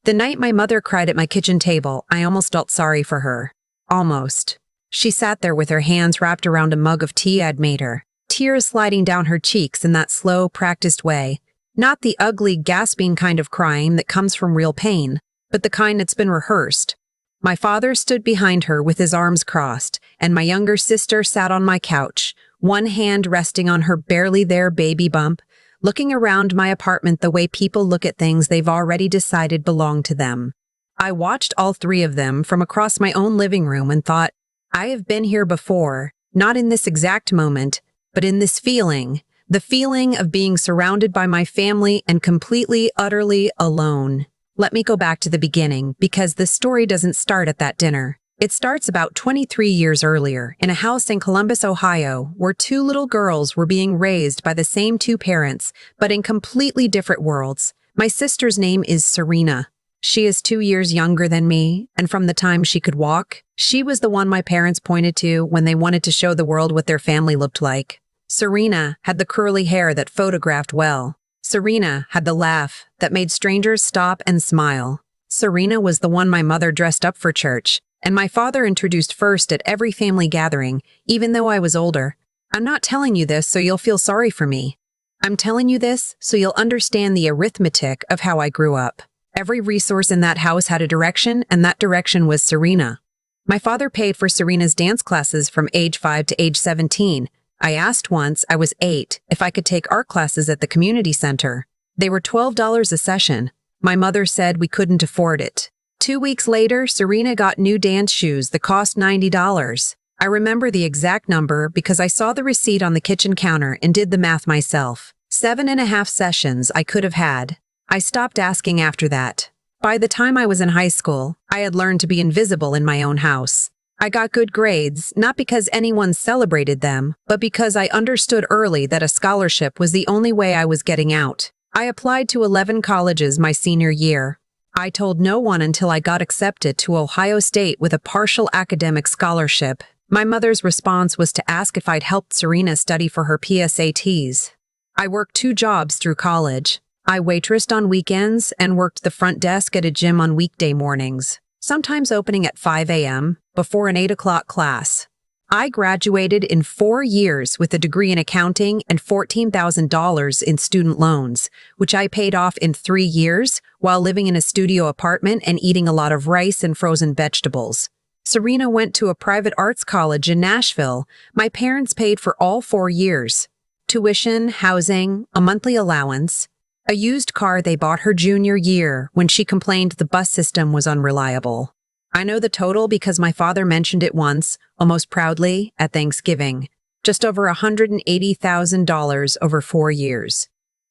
The night my mother cried at my kitchen table, I almost felt sorry for her. Almost. She sat there with her hands wrapped around a mug of tea I'd made her, tears sliding down her cheeks in that slow, practiced way. Not the ugly, gasping kind of crying that comes from real pain, but the kind that's been rehearsed. My father stood behind her with his arms crossed, and my younger sister sat on my couch, one hand resting on her barely there baby bump, looking around my apartment the way people look at things they've already decided belong to them. I watched all three of them from across my own living room and thought, I have been here before, not in this exact moment, but in this feeling, the feeling of being surrounded by my family and completely, utterly alone. Let me go back to the beginning, because the story doesn't start at that dinner. It starts about 23 years earlier, in a house in Columbus, Ohio, where two little girls were being raised by the same two parents, but in completely different worlds. My sister's name is Serena. She is 2 years younger than me, and from the time she could walk, she was the one my parents pointed to when they wanted to show the world what their family looked like. Serena had the curly hair that photographed well. Serena had the laugh that made strangers stop and smile. Serena was the one my mother dressed up for church, and my father introduced first at every family gathering, even though I was older. I'm not telling you this so you'll feel sorry for me. I'm telling you this so you'll understand the arithmetic of how I grew up. Every resource in that house had a direction, and that direction was Serena. My father paid for Serena's dance classes from age 5 to age 17. I asked once, I was 8, if I could take art classes at the community center. They were $12 a session. My mother said we couldn't afford it. 2 weeks later, Serena got new dance shoes that cost $90. I remember the exact number because I saw the receipt on the kitchen counter and did the math myself. 7.5 sessions I could have had. I stopped asking after that. By the time I was in high school, I had learned to be invisible in my own house. I got good grades, not because anyone celebrated them, but because I understood early that a scholarship was the only way I was getting out. I applied to 11 colleges my senior year. I told no one until I got accepted to Ohio State with a partial academic scholarship. My mother's response was to ask if I'd helped Serena study for her PSATs. I worked 2 jobs through college. I waitressed on weekends and worked the front desk at a gym on weekday mornings, sometimes opening at 5 a.m. before an 8 o'clock class. I graduated in 4 years with a degree in accounting and $14,000 in student loans, which I paid off in 3 years while living in a studio apartment and eating a lot of rice and frozen vegetables. Serena went to a private arts college in Nashville. My parents paid for all 4 years. Tuition, housing, a monthly allowance, a used car they bought her junior year when she complained the bus system was unreliable. I know the total because my father mentioned it once, almost proudly, at Thanksgiving. Just over $180,000 over 4 years.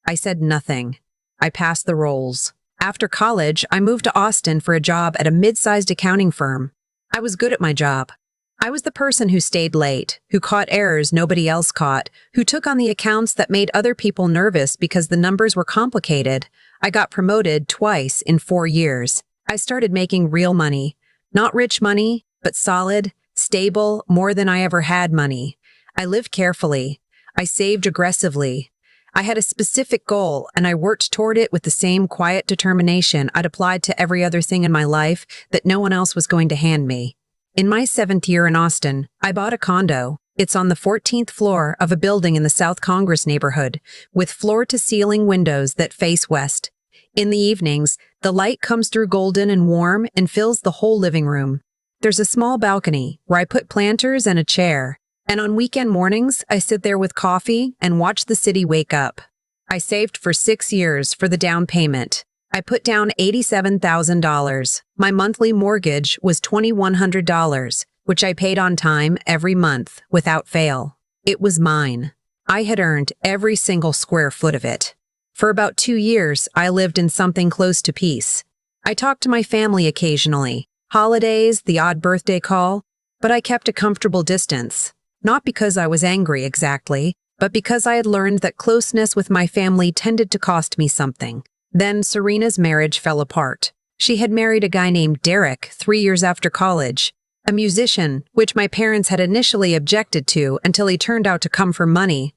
I said nothing. I passed the rolls. After college, I moved to Austin for a job at a mid-sized accounting firm. I was good at my job. I was the person who stayed late, who caught errors nobody else caught, who took on the accounts that made other people nervous because the numbers were complicated. I got promoted twice in 4 years. I started making real money. Not rich money, but solid, stable, more than I ever had money. I lived carefully. I saved aggressively. I had a specific goal, and I worked toward it with the same quiet determination I'd applied to every other thing in my life that no one else was going to hand me. In my 7th year in Austin, I bought a condo. It's on the 14th floor of a building in the South Congress neighborhood, with floor-to-ceiling windows that face west. In the evenings, the light comes through golden and warm and fills the whole living room. There's a small balcony where I put planters and a chair, and on weekend mornings, I sit there with coffee and watch the city wake up. I saved for 6 years for the down payment. I put down $87,000. My monthly mortgage was $2,100, which I paid on time every month without fail. It was mine. I had earned every single square foot of it. For about 2 years, I lived in something close to peace. I talked to my family occasionally, holidays, the odd birthday call, but I kept a comfortable distance. Not because I was angry exactly, but because I had learned that closeness with my family tended to cost me something. Then Serena's marriage fell apart. She had married a guy named Derek 3 years after college, a musician, which my parents had initially objected to until he turned out to come for money.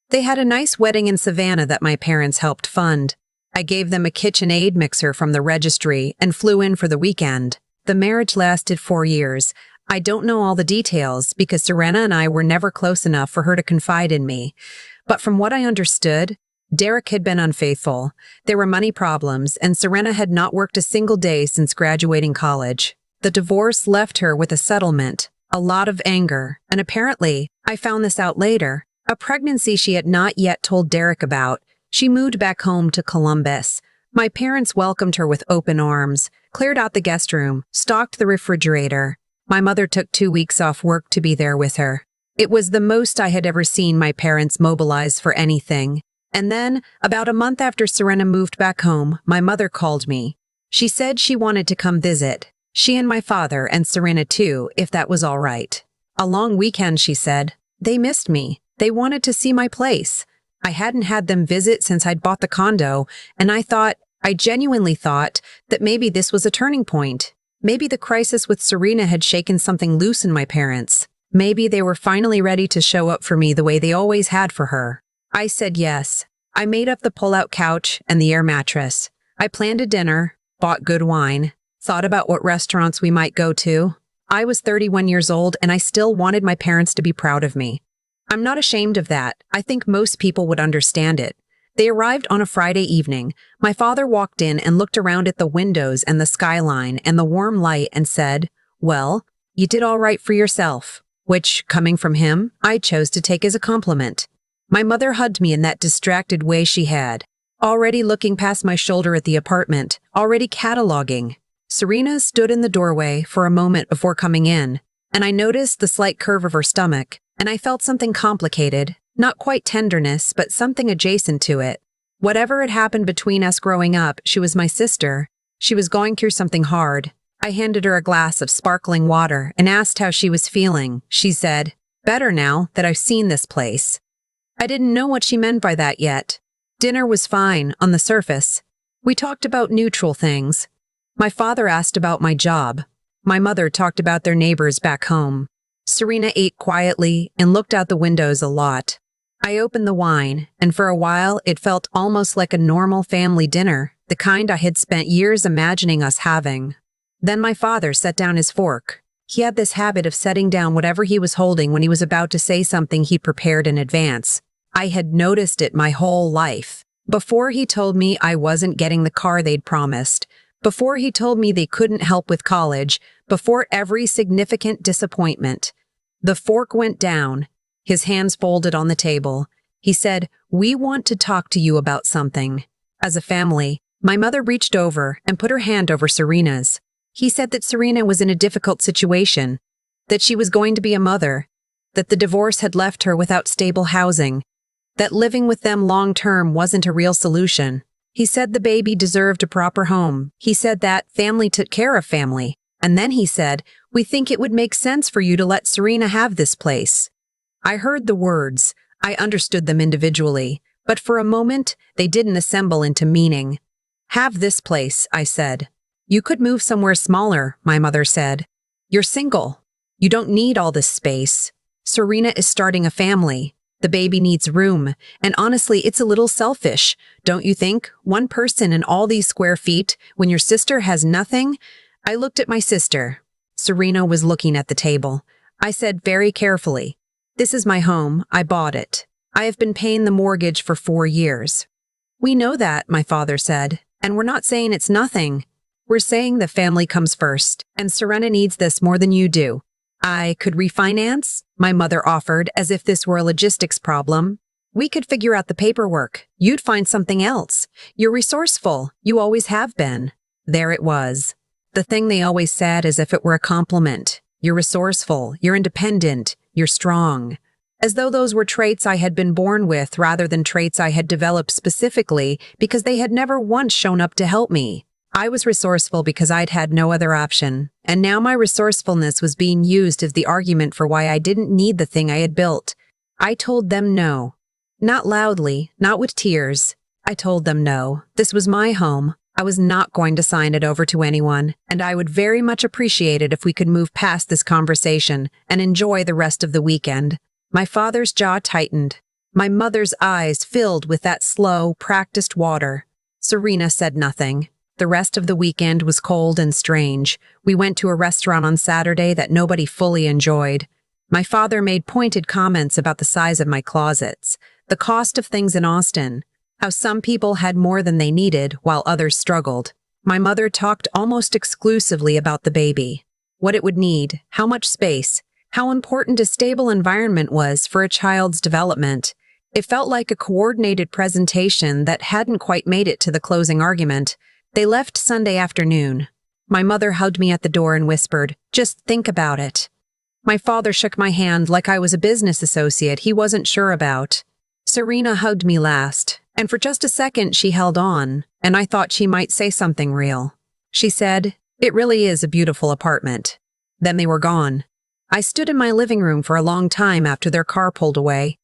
They had a nice wedding in Savannah that my parents helped fund. I gave them a KitchenAid mixer from the registry and flew in for the weekend. The marriage lasted 4 years. I don't know all the details because Serena and I were never close enough for her to confide in me. But from what I understood, Derek had been unfaithful. There were money problems, and Serena had not worked a single day since graduating college. The divorce left her with a settlement, a lot of anger, and apparently, I found this out later, a pregnancy she had not yet told Derek about. She moved back home to Columbus. My parents welcomed her with open arms, cleared out the guest room, stocked the refrigerator. My mother took 2 weeks off work to be there with her. It was the most I had ever seen my parents mobilize for anything. And then, about a month after Serena moved back home, my mother called me. She said she wanted to come visit. She and my father, and Serena too, if that was all right. A long weekend, she said. They missed me. They wanted to see my place. I hadn't had them visit since I'd bought the condo, and I genuinely thought, that maybe this was a turning point. Maybe the crisis with Serena had shaken something loose in my parents. Maybe they were finally ready to show up for me the way they always had for her. I said yes. I made up the pull-out couch and the air mattress. I planned a dinner, bought good wine, thought about what restaurants we might go to. I was 31 years old and I still wanted my parents to be proud of me. I'm not ashamed of that. I think most people would understand it. They arrived on a Friday evening. My father walked in and looked around at the windows and the skyline and the warm light and said, "Well, you did all right for yourself," which, coming from him, I chose to take as a compliment. My mother hugged me in that distracted way she had, already looking past my shoulder at the apartment, already cataloging. Serena stood in the doorway for a moment before coming in, and I noticed the slight curve of her stomach, and I felt something complicated, not quite tenderness, but something adjacent to it. Whatever had happened between us growing up, she was my sister. She was going through something hard. I handed her a glass of sparkling water and asked how she was feeling. She said, "Better now that I've seen this place." I didn't know what she meant by that yet. Dinner was fine, on the surface. We talked about neutral things. My father asked about my job. My mother talked about their neighbors back home. Serena ate quietly and looked out the windows a lot. I opened the wine, and for a while it felt almost like a normal family dinner, the kind I had spent years imagining us having. Then my father set down his fork. He had this habit of setting down whatever he was holding when he was about to say something he prepared in advance. I had noticed it my whole life. Before he told me I wasn't getting the car they'd promised, before he told me they couldn't help with college, before every significant disappointment. The fork went down, his hands folded on the table. He said, "We want to talk to you about something." As a family, my mother reached over and put her hand over Serena's. He said that Serena was in a difficult situation, that she was going to be a mother, that the divorce had left her without stable housing, that living with them long-term wasn't a real solution. He said the baby deserved a proper home. He said that family took care of family. And then he said, "We think it would make sense for you to let Serena have this place." I heard the words. I understood them individually, but for a moment, they didn't assemble into meaning. "Have this place," I said. "You could move somewhere smaller," my mother said. "You're single. You don't need all this space. Serena is starting a family. The baby needs room, and honestly, it's a little selfish, don't you think? One person in all these square feet, when your sister has nothing?" I looked at my sister. Serena was looking at the table. I said very carefully, "This is my home. I bought it. I have been paying the mortgage for 4 years." "We know that," my father said, "and we're not saying it's nothing. We're saying the family comes first, and Serena needs this more than you do." "I could refinance," my mother offered, as if this were a logistics problem. "We could figure out the paperwork. You'd find something else. You're resourceful. You always have been." There it was. The thing they always said as if it were a compliment. You're resourceful. You're independent. You're strong. As though those were traits I had been born with rather than traits I had developed specifically because they had never once shown up to help me. I was resourceful because I'd had no other option, and now my resourcefulness was being used as the argument for why I didn't need the thing I had built. I told them no. Not loudly, not with tears. I told them no. This was my home. I was not going to sign it over to anyone, and I would very much appreciate it if we could move past this conversation and enjoy the rest of the weekend. My father's jaw tightened. My mother's eyes filled with that slow, practiced water. Serena said nothing. The rest of the weekend was cold and strange. We went to a restaurant on Saturday that nobody fully enjoyed. My father made pointed comments about the size of my closets, the cost of things in Austin, how some people had more than they needed while others struggled. My mother talked almost exclusively about the baby, what it would need, how much space, how important a stable environment was for a child's development. It felt like a coordinated presentation that hadn't quite made it to the closing argument. They left Sunday afternoon. My mother hugged me at the door and whispered, "Just think about it." My father shook my hand like I was a business associate he wasn't sure about. Serena hugged me last, and for just a second she held on, and I thought she might say something real. She said, "It really is a beautiful apartment." Then they were gone. I stood in my living room for a long time after their car pulled away.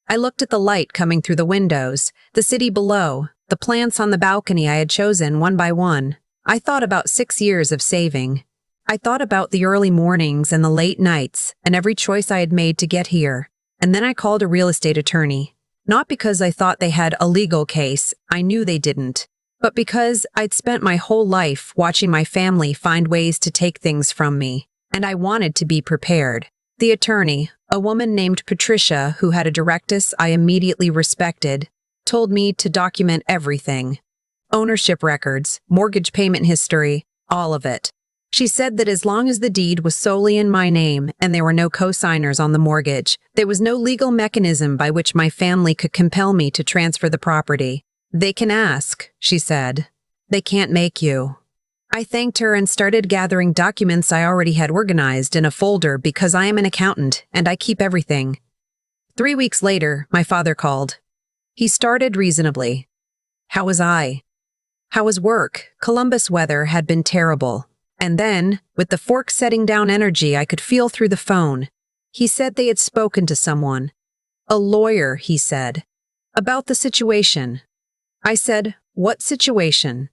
I looked at the light coming through the windows, the city below, the plants on the balcony I had chosen one by one. I thought about 6 years of saving. I thought about the early mornings and the late nights and every choice I had made to get here. And then I called a real estate attorney. Not because I thought they had a legal case, I knew they didn't, but because I'd spent my whole life watching my family find ways to take things from me, and I wanted to be prepared. The attorney, a woman named Patricia who had a directness I immediately respected, told me to document everything. Ownership records, mortgage payment history, all of it. She said that as long as the deed was solely in my name and there were no co-signers on the mortgage, there was no legal mechanism by which my family could compel me to transfer the property. "They can ask," she said. "They can't make you." I thanked her and started gathering documents I already had organized in a folder because I am an accountant and I keep everything. 3 weeks later, my father called. He started reasonably. How was I? How was work? Columbus weather had been terrible. And then, with the fork setting down energy I could feel through the phone, he said they had spoken to someone. A lawyer, he said. About the situation. I said, "What situation?"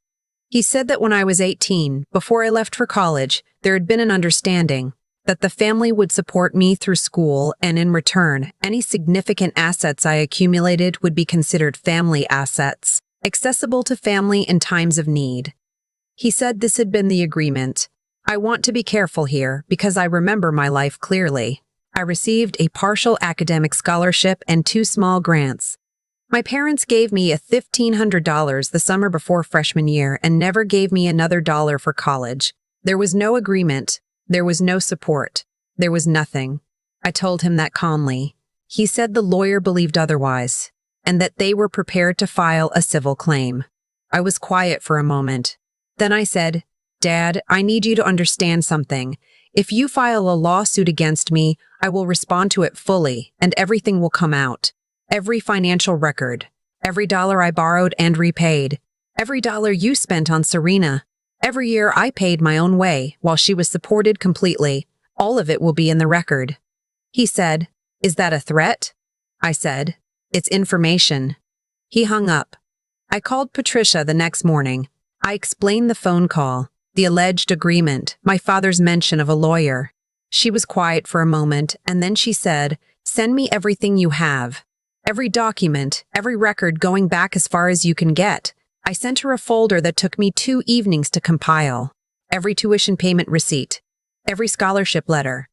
He said that when I was 18, before I left for college, there had been an understanding that the family would support me through school and in return, any significant assets I accumulated would be considered family assets, accessible to family in times of need. He said this had been the agreement. I want to be careful here because I remember my life clearly. I received a partial academic scholarship and 2 small grants. My parents gave me $1,500 the summer before freshman year and never gave me another dollar for college. There was no agreement. There was no support. There was nothing. I told him that calmly. He said the lawyer believed otherwise, and that they were prepared to file a civil claim. I was quiet for a moment. Then I said, "Dad, I need you to understand something. If you file a lawsuit against me, I will respond to it fully, and everything will come out. Every financial record, every dollar I borrowed and repaid, every dollar you spent on Serena, every year I paid my own way while she was supported completely, all of it will be in the record." He said, "Is that a threat?" I said, "It's information." He hung up. I called Patricia the next morning. I explained the phone call, the alleged agreement, my father's mention of a lawyer. She was quiet for a moment, and then she said, "Send me everything you have. Every document, every record going back as far as you can get." I sent her a folder that took me 2 evenings to compile. Every tuition payment receipt, every scholarship letter,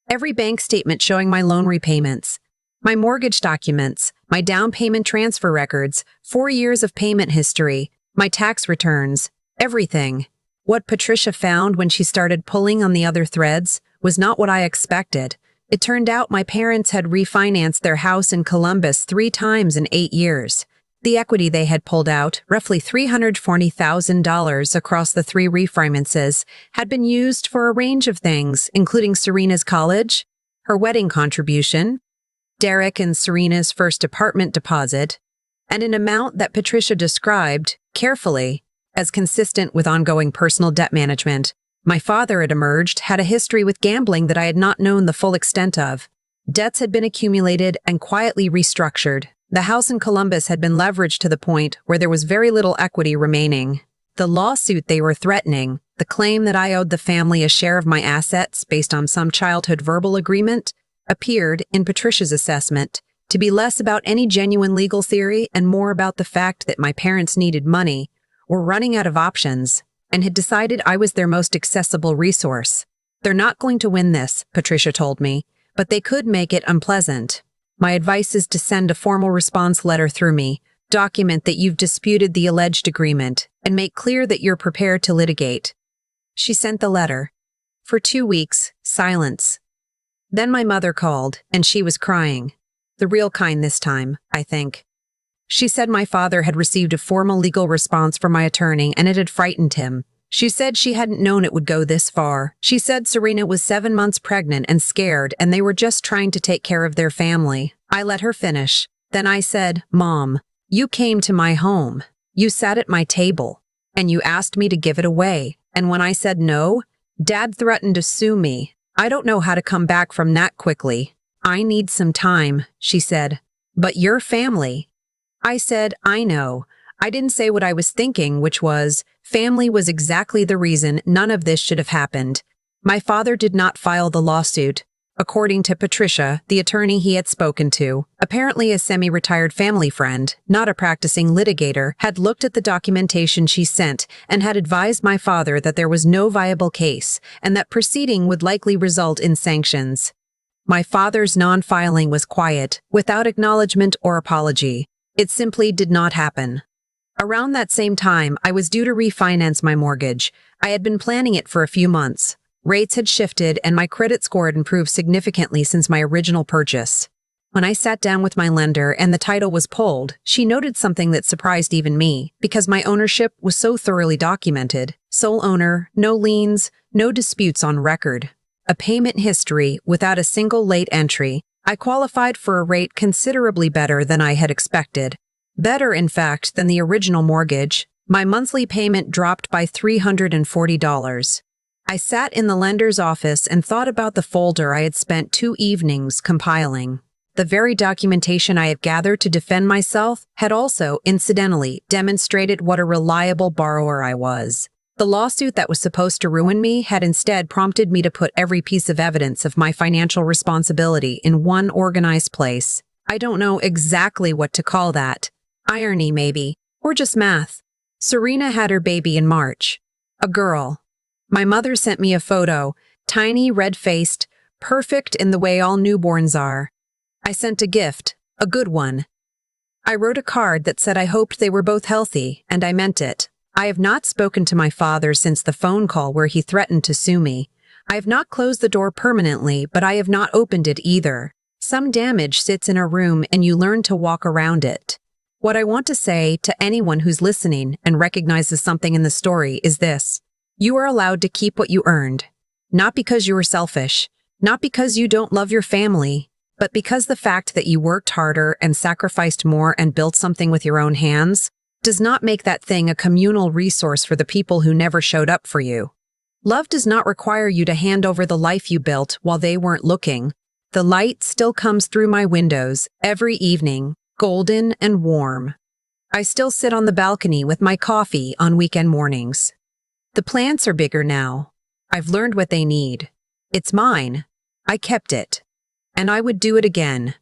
every bank statement showing my loan repayments, my mortgage documents, my down payment transfer records, 4 years of payment history, my tax returns, everything. What Patricia found when she started pulling on the other threads was not what I expected. It turned out my parents had refinanced their house in Columbus 3 times in 8 years. The equity they had pulled out, roughly $340,000 across the 3 refinances, had been used for a range of things, including Serena's college, her wedding contribution, Derek and Serena's first apartment deposit, and an amount that Patricia described, carefully, as consistent with ongoing personal debt management. My father, it emerged, had a history with gambling that I had not known the full extent of. Debts had been accumulated and quietly restructured. The house in Columbus had been leveraged to the point where there was very little equity remaining. The lawsuit they were threatening, the claim that I owed the family a share of my assets based on some childhood verbal agreement, appeared, in Patricia's assessment, to be less about any genuine legal theory and more about the fact that my parents needed money, were running out of options, and had decided I was their most accessible resource. They're not going to win this, Patricia told me, but they could make it unpleasant. My advice is to send a formal response letter through me, document that you've disputed the alleged agreement, and make clear that you're prepared to litigate. She sent the letter. For 2 weeks, silence. Then my mother called, and she was crying. The real kind this time, I think. She said my father had received a formal legal response from my attorney and it had frightened him. She said she hadn't known it would go this far. She said Serena was 7 months pregnant and scared and they were just trying to take care of their family. I let her finish. Then I said, Mom, you came to my home. You sat at my table. And you asked me to give it away. And when I said no, Dad threatened to sue me. I don't know how to come back from that quickly. I need some time, she said. But your family. I said, I know. I didn't say what I was thinking, which was, family was exactly the reason none of this should have happened. My father did not file the lawsuit. According to Patricia, the attorney he had spoken to, apparently a semi-retired family friend, not a practicing litigator, had looked at the documentation she sent and had advised my father that there was no viable case and that proceeding would likely result in sanctions. My father's non-filing was quiet, without acknowledgement or apology. It simply did not happen. Around that same time, I was due to refinance my mortgage. I had been planning it for a few months. Rates had shifted and my credit score had improved significantly since my original purchase. When I sat down with my lender and the title was pulled, she noted something that surprised even me, because my ownership was so thoroughly documented. Sole owner, no liens, no disputes on record. A payment history without a single late entry. I qualified for a rate considerably better than I had expected. Better, in fact, than the original mortgage. My monthly payment dropped by $340. I sat in the lender's office and thought about the folder I had spent 2 evenings compiling. The very documentation I had gathered to defend myself had also, incidentally, demonstrated what a reliable borrower I was. The lawsuit that was supposed to ruin me had instead prompted me to put every piece of evidence of my financial responsibility in one organized place. I don't know exactly what to call that. Irony, maybe, or just math. Serena had her baby in March. A girl. My mother sent me a photo, tiny, red-faced, perfect in the way all newborns are. I sent a gift, a good one. I wrote a card that said I hoped they were both healthy, and I meant it. I have not spoken to my father since the phone call where he threatened to sue me. I have not closed the door permanently, but I have not opened it either. Some damage sits in a room and you learn to walk around it. What I want to say to anyone who's listening and recognizes something in the story is this. You are allowed to keep what you earned. Not because you were selfish, not because you don't love your family, but because the fact that you worked harder and sacrificed more and built something with your own hands does not make that thing a communal resource for the people who never showed up for you. Love does not require you to hand over the life you built while they weren't looking. The light still comes through my windows every evening, golden and warm. I still sit on the balcony with my coffee on weekend mornings. The plants are bigger now. I've learned what they need. It's mine. I kept it. And I would do it again.